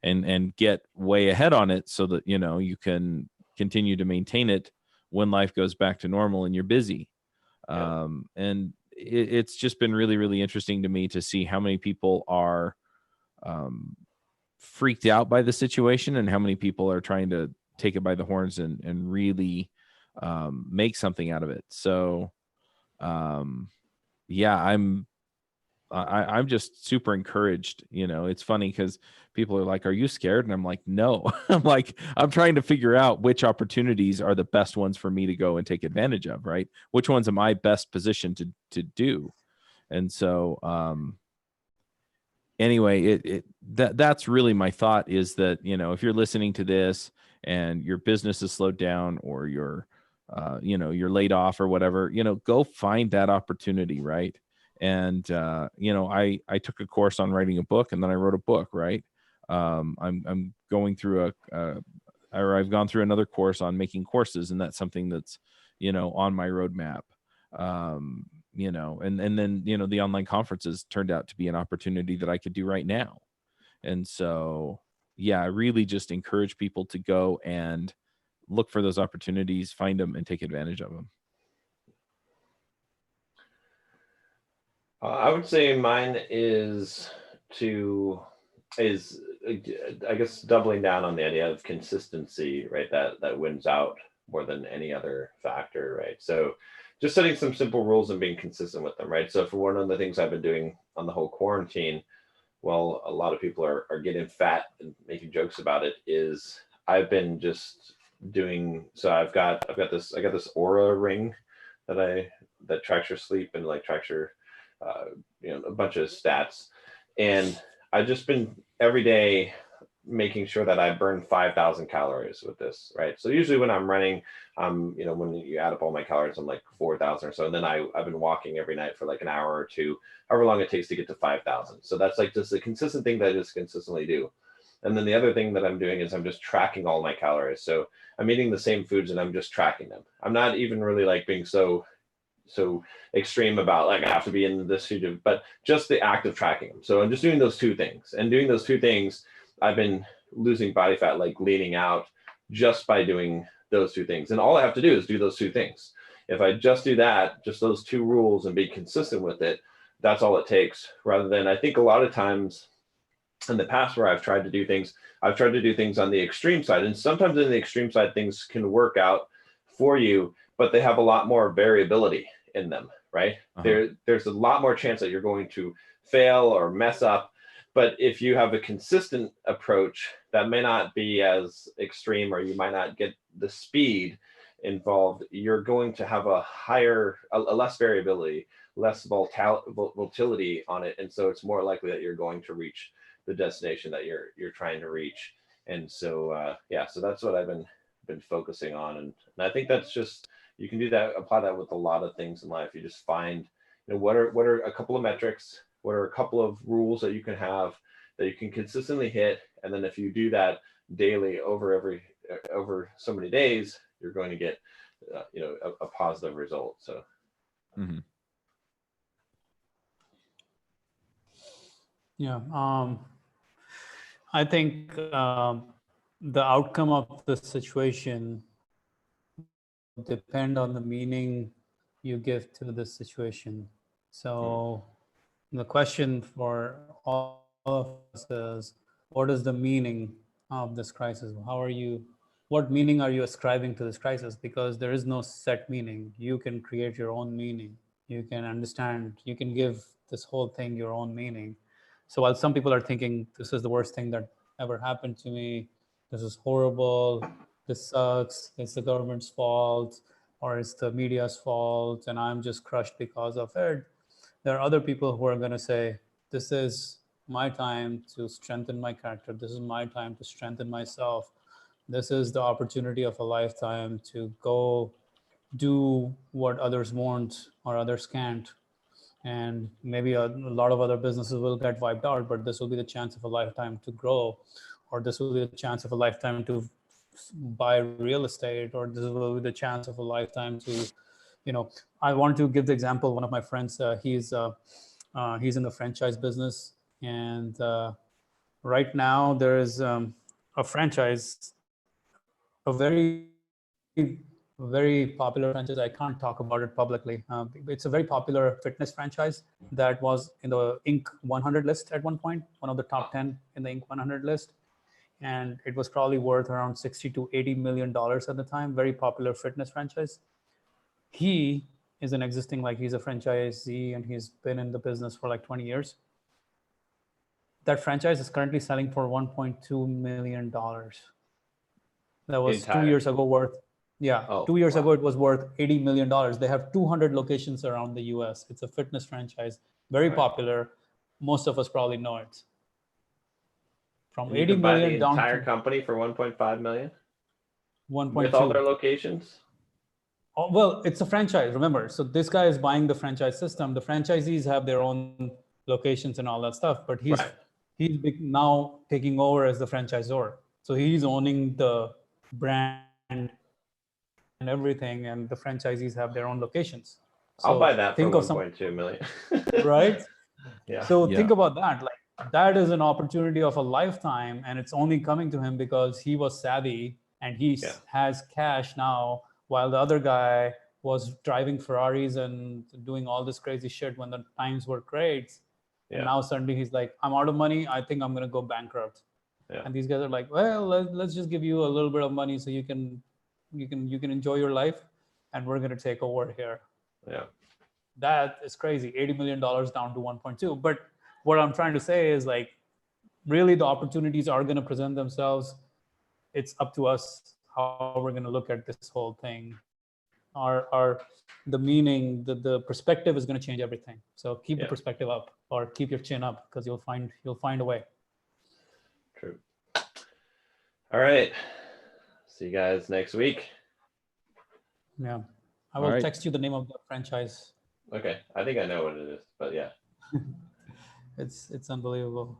And get way ahead on it so that, you can continue to maintain it when life goes back to normal and you're busy. And it's just been really, really interesting to me to see how many people are freaked out by the situation and how many people are trying to take it by the horns and really make something out of it. So yeah, I'm just super encouraged. It's funny because people are like, "Are you scared?" And I'm like, "No." I'm trying to figure out which opportunities are the best ones for me to go and take advantage of, right? Which ones am I best positioned to do? And so, anyway, that's really my thought, is that, if you're listening to this and your business is slowed down, or you're laid off or whatever, go find that opportunity, right? And I took a course on writing a book, and then I wrote a book, right? I'm going through or I've gone through another course on making courses, and that's something that's on my roadmap. And then the online conferences turned out to be an opportunity that I could do right now. And so, yeah, I really just encourage people to go and look for those opportunities, find them, and take advantage of them. I would say mine is I guess doubling down on the idea of consistency, right? That wins out more than any other factor, right? So just setting some simple rules and being consistent with them, right? So for one of the things I've been doing on the whole quarantine, well, a lot of people are getting fat and making jokes about it, is I've been just doing, so I got this Aura ring that tracks your sleep and like tracks your a bunch of stats. And I've just been every day making sure that I burn 5,000 calories with this, right? So usually when I'm running, when you add up all my calories, I'm like 4,000 or so. And then I've been walking every night for like an hour or two, however long it takes to get to 5,000. So that's like just a consistent thing that I just consistently do. And then the other thing that I'm doing is I'm just tracking all my calories. So I'm eating the same foods and I'm just tracking them. I'm not even really like being so extreme about like I have to be in this food, but just the act of tracking them. So I'm just doing those two things, and doing those two things, I've been losing body fat, like leaning out, just by doing those two things. And all I have to do is do those two things. If I just do that, just those two rules, and be consistent with it, that's all it takes. Rather than, I think a lot of times in the past where I've tried to do things on the extreme side, and sometimes in the extreme side things can work out for you, but they have a lot more variability in them, right? There's a lot more chance that you're going to fail or mess up. But if you have a consistent approach, that may not be as extreme, or you might not get the speed involved, you're going to have a less variability, less volatility on it. And so it's more likely that you're going to reach the destination that you're trying to reach. And so, so that's what I've been focusing on. And I think that's just, you can do that, apply that with a lot of things in life. You just find, what are a couple of metrics, what are a couple of rules that you can have that you can consistently hit. And then if you do that daily over so many days, you're going to get, a positive result. So. Mm-hmm. Yeah. I think the outcome of the situation depend on the meaning you give to the situation. So the question for all of us is, what is the meaning of this crisis? What meaning are you ascribing to this crisis? Because there is no set meaning. You can create your own meaning. You can understand, you can give this whole thing your own meaning. So while some people are thinking, this is the worst thing that ever happened to me, this is horrible, this sucks, it's the government's fault, or it's the media's fault, and I'm just crushed because of it. There are other people who are going to say, this is my time to strengthen my character. This is my time to strengthen myself. This is the opportunity of a lifetime to go do what others won't or others can't. And maybe a lot of other businesses will get wiped out, but this will be the chance of a lifetime to grow, or this will be the chance of a lifetime to buy real estate, or this will be the chance of a lifetime to, I want to give the example. One of my friends, he's in the franchise business, and right now there is a franchise, a very very popular franchise. I can't talk about it publicly. It's a very popular fitness franchise that was in the Inc. 100 list at one point, one of the top 10 in the Inc. 100 list. And it was probably worth around 60 to 80 million dollars at the time. Very popular fitness franchise. He is an existing, like he's a franchisee and he's been in the business for like 20 years. That franchise is currently selling for $1.2 million. That was 2 years ago worth. Yeah, 2 years ago it was worth $80 million. They have 200 locations around the US. It's a fitness franchise, very popular. Most of us probably know it. From 80 million the down entire to company for 1.5 million 1.2. with all their locations. Oh, well, it's a franchise, remember. So this guy is buying the franchise system. The franchisees have their own locations and all that stuff, but he's now taking over as the franchisor. So he's owning the brand and everything, and the franchisees have their own locations. So I'll buy that for think of 1.2 million. right? Yeah. So think about that. Like that is an opportunity of a lifetime, and it's only coming to him because he was savvy and he has cash now, while the other guy was driving Ferraris and doing all this crazy shit when the times were great. And now suddenly he's like, I'm out of money. I think I'm gonna go bankrupt. And these guys are like, well, let's just give you a little bit of money so you can enjoy your life, and we're gonna take over here. Yeah. That is crazy. $80 million down to 1.2. But what I'm trying to say is like, really the opportunities are going to present themselves. It's up to us how we're going to look at this whole thing. The meaning, the perspective is going to change everything. So keep the perspective up, or keep your chin up, because you'll find a way. True. All right. See you guys next week. Yeah. I will text you the name of the franchise. Okay. I think I know what it is, but yeah. It's unbelievable.